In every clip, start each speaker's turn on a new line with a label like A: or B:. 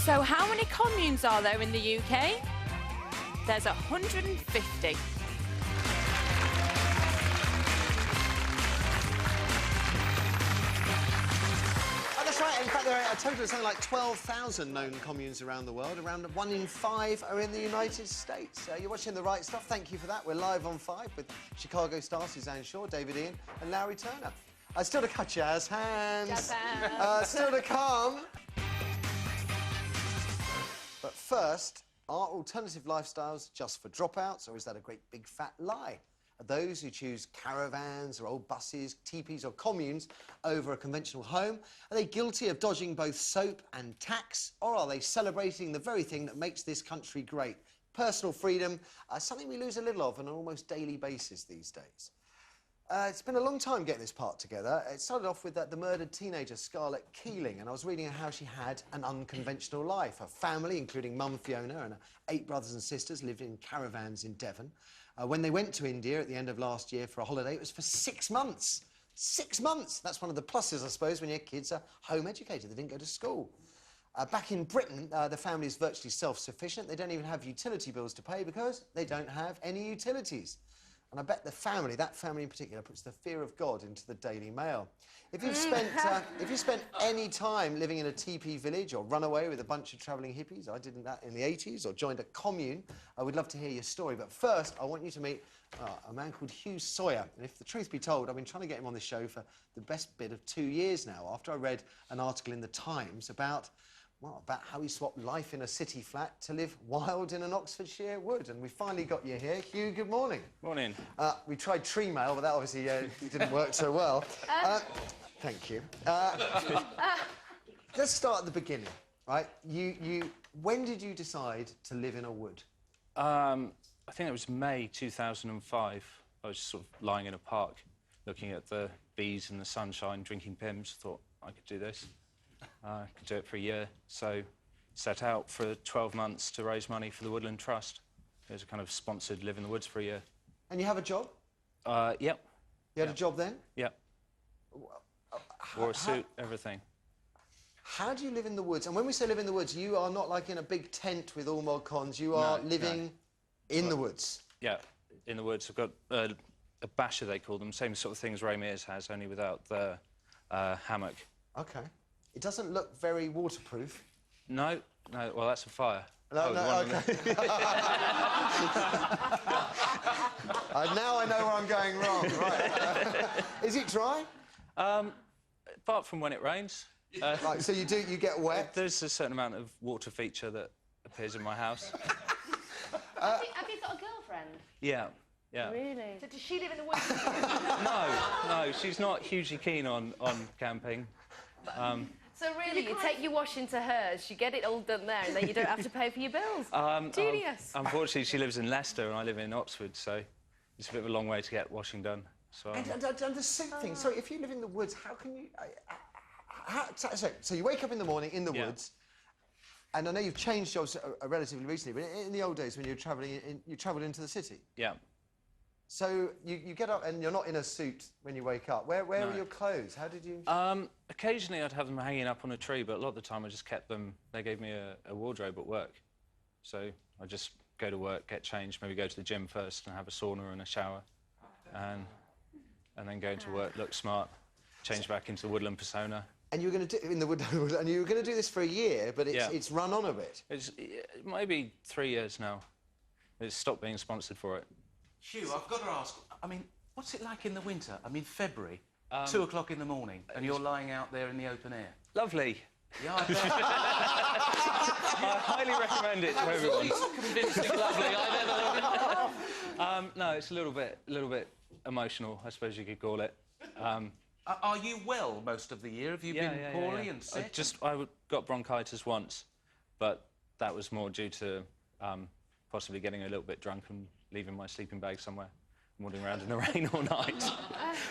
A: So how many communes are there in the UK? There's 150.
B: That's right. In fact, there are a total of something like 12,000 known communes around the world. Around 1 in 5 are in the United States. You're watching The Right Stuff. Thank you for that. We're live on 5 with Chicago star Suzanne Shaw, David Ian and Larry Turner. Still to cut jazz hands.
A: Jazz hands.
B: Still to come. But first, are alternative lifestyles just for dropouts, or is that a great big fat lie? Are those who choose caravans or old buses, teepees or communes over a conventional home, are they guilty of dodging both soap and tax, or are they celebrating the very thing that makes this country great? Personal freedom, something we lose a little of on an almost daily basis these days. It's been a long time getting this part together. It started off with the murdered teenager Scarlett Keeling, and I was reading how she had an unconventional life. Her family, including mum Fiona and her 8 brothers and sisters, lived in caravans in Devon. When they went to India at the end of last year for a holiday, it was for 6 months. 6 months! That's one of the pluses, I suppose, when your kids are home educated. They didn't go to school. Back in Britain, the family is virtually self-sufficient. They don't even have utility bills to pay because they don't have any utilities. And I bet the family, that family in particular, puts the fear of God into the Daily Mail. If you've spent any time living in a teepee village or run away with a bunch of travelling hippies, I did that in the 80s, or joined a commune, I would love to hear your story. But first, I want you to meet a man called Hugh Sawyer. And if the truth be told, I've been trying to get him on the show for the best bit of 2 years now, after I read an article in the Times about how he swapped life in a city flat to live wild in an Oxfordshire wood. And we finally got you here. Hugh, good morning.
C: Morning.
B: We tried tree mail, but that obviously didn't work so well. Thank you. Let's start at the beginning, right? When did you decide to live in a wood?
C: I think it was May 2005. I was sort of lying in a park, looking at the bees and the sunshine, drinking Pimm's. Thought I could do this. I could do it for a year, so set out for 12 months to raise money for the Woodland Trust. It was a kind of sponsored live in the woods for a year.
B: And you have a job?
C: Yep.
B: You had a job then?
C: Yep. Wore a suit, everything.
B: How do you live in the woods? And when we say live in the woods, you are not like in a big tent with all mod cons. You are living in the woods.
C: Yeah, in the woods. I've got a basher, they call them, same sort of thing as Ray Mears has, only without the hammock.
B: OK. It doesn't look very waterproof.
C: No, no. Well, that's a fire.
B: No, OK. Now I know where I'm going wrong. Right. Is it dry?
C: Apart from when it rains.
B: Right, so you get wet?
C: There's a certain amount of water feature that appears in my house.
D: Have you got a girlfriend?
C: Yeah, yeah.
D: Really? So does she live in the woods?
C: No, she's not hugely keen on camping.
D: So really, you take your washing to hers, you get it all done there, and then you don't have to pay for your bills. Genius.
C: Unfortunately, she lives in Leicester and I live in Oxford, so it's a bit of a long way to get washing done. So,
B: and the suit thing. So if you live in the woods, how can you... So you wake up in the morning in the woods, and I know you've changed jobs relatively recently, but in the old days when you were travelling, you travelled into the city?
C: Yeah.
B: So you get up and you're not in a suit when you wake up. Where are your clothes? How did you...
C: Occasionally I'd have them hanging up on a tree, but a lot of the time I just kept them... They gave me a wardrobe at work. So I just go to work, get changed, maybe go to the gym first and have a sauna and a shower, and then go into work, look smart, change back into the woodland persona.
B: And you were going to do in the woodland, and you were going to do this for a year, but it's run on a bit.
C: It's maybe 3 years now. It's stopped being sponsored for it.
E: Hugh, I've got to ask, I mean, what's it like in the winter? I mean, February, 2 o'clock in the morning, and you're lying out there in the open air.
C: Lovely.
E: Yeah, I bet.
C: I highly recommend it to everyone.
E: Convincing lovely I've ever...
C: No, it's a little bit emotional, I suppose you could call it.
E: Are you well most of the year? Have you been poorly and sick?
C: I got bronchitis once, but that was more due to possibly getting a little bit drunk and leaving my sleeping bag somewhere, wandering around in the rain all night,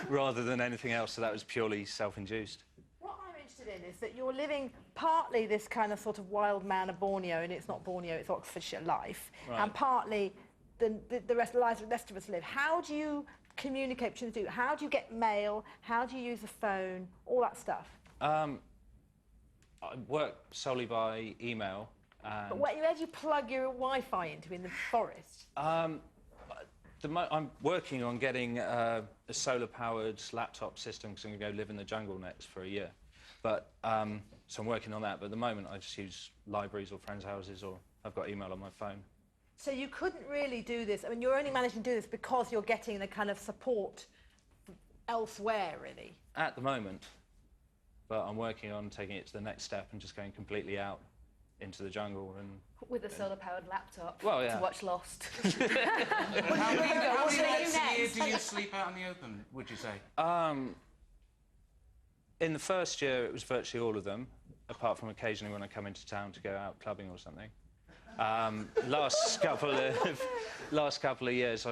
C: rather than anything else. So that was purely self-induced.
F: What I'm interested in is that you're living partly this kind of sort of wild man of Borneo, and it's not Borneo, it's Oxfordshire life, and partly the rest of us live. How do you communicate between the two? How do you get mail? How do you use a phone? All that stuff.
C: I work solely by email. And
F: But where do you plug your Wi-Fi into in the forest?
C: I'm working on getting a solar-powered laptop system because I'm going to go live in the jungle next for a year. But so I'm working on that. But at the moment, I just use libraries or friends' houses, or I've got email on my phone.
F: So you couldn't really do this. I mean, you're only managing to do this because you're getting the kind of support elsewhere, really.
C: At the moment, but I'm working on taking it to the next step and just going completely out into the jungle and...
D: With a solar-powered laptop
C: to
D: watch Lost.
E: How many nights a year do you sleep out in the open, would you say?
C: In the first year, it was virtually all of them, apart from occasionally when I come into town to go out clubbing or something. Last couple of years,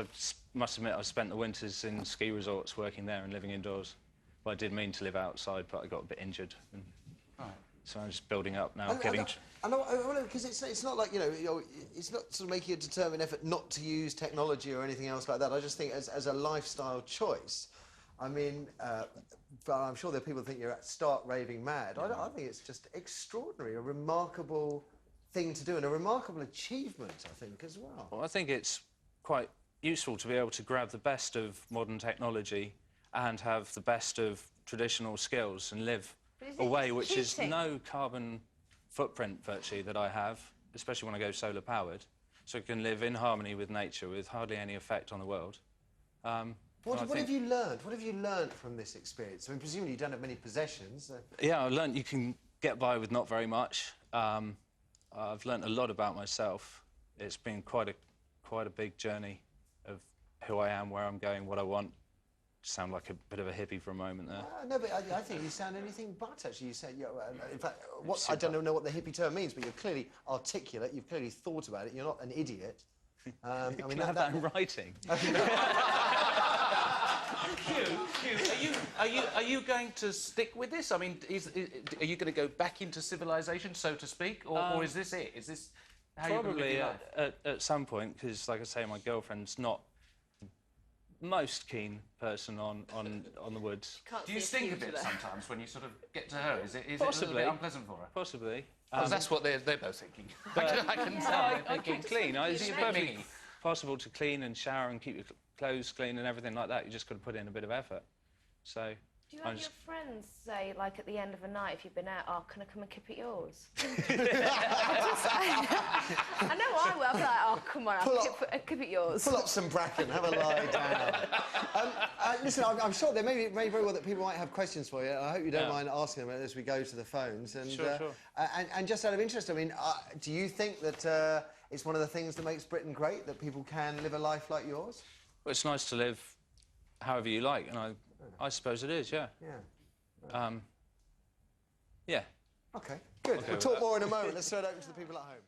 C: must admit, I've spent the winters in ski resorts, working there and living indoors. Well, I did mean to live outside, but I got a bit injured. And so I'm just building up now,
B: I know, because it's not like, you know, it's not sort of making a determined effort not to use technology or anything else like that. I just think as a lifestyle choice, I mean, but I'm sure there are people who think you're stark raving mad. I think it's just extraordinary, a remarkable thing to do and a remarkable achievement, I think, as well.
C: Well, I think it's quite useful to be able to grab the best of modern technology and have the best of traditional skills and live a way which is no carbon footprint, virtually, that I have, especially when I go solar-powered, so I can live in harmony with nature with hardly any effect on the world.
B: What have you learned? What have you learned from this experience? I mean, presumably you don't have many possessions.
C: Yeah, I learned you can get by with not very much. I've learnt a lot about myself. It's been quite a big journey of who I am, where I'm going, what I want. Sound like a bit of a hippie for a moment there.
B: No, but I think you sound anything but, actually. You said, in fact, I don't know what the hippie term means, but you're clearly articulate, you've clearly thought about it, you're not an idiot.
C: I mean, that in writing.
E: Hugh, are you going to stick with this? I mean, are you going to go back into civilization, so to speak, or is this it? Is this how
C: probably
E: you're going to live your life?
C: at some point? Because, like I say, my girlfriend's not the most keen person on the woods.
E: Do you stink a bit sometimes when you sort of get to her? Is it a
C: Possibly.
E: little bit unpleasant for her?
C: Possibly.
E: Because that's what they're both thinking. I can tell.
C: I keep clean. It's perfectly possible to clean and shower and keep your clothes clean and everything like that. You just got to put in a bit of effort. So.
D: Do you have your friends say, like, at the end of a night, if you've been out, oh, can I come and kip at yours? I know I will. I'm like, oh, come on, I'll kip at yours.
B: Pull up some bracken, have a lie down. Listen, I'm sure there may very well that people might have questions for you. I hope you don't mind asking them as we go to the phones. And,
C: sure.
B: And just out of interest, I mean, do you think that it's one of the things that makes Britain great, that people can live a life like yours?
C: Well, it's nice to live however you like, and I suppose it is, yeah.
B: Yeah.
C: Yeah.
B: OK, good. We'll talk more in a moment. Let's throw it open to the people at home.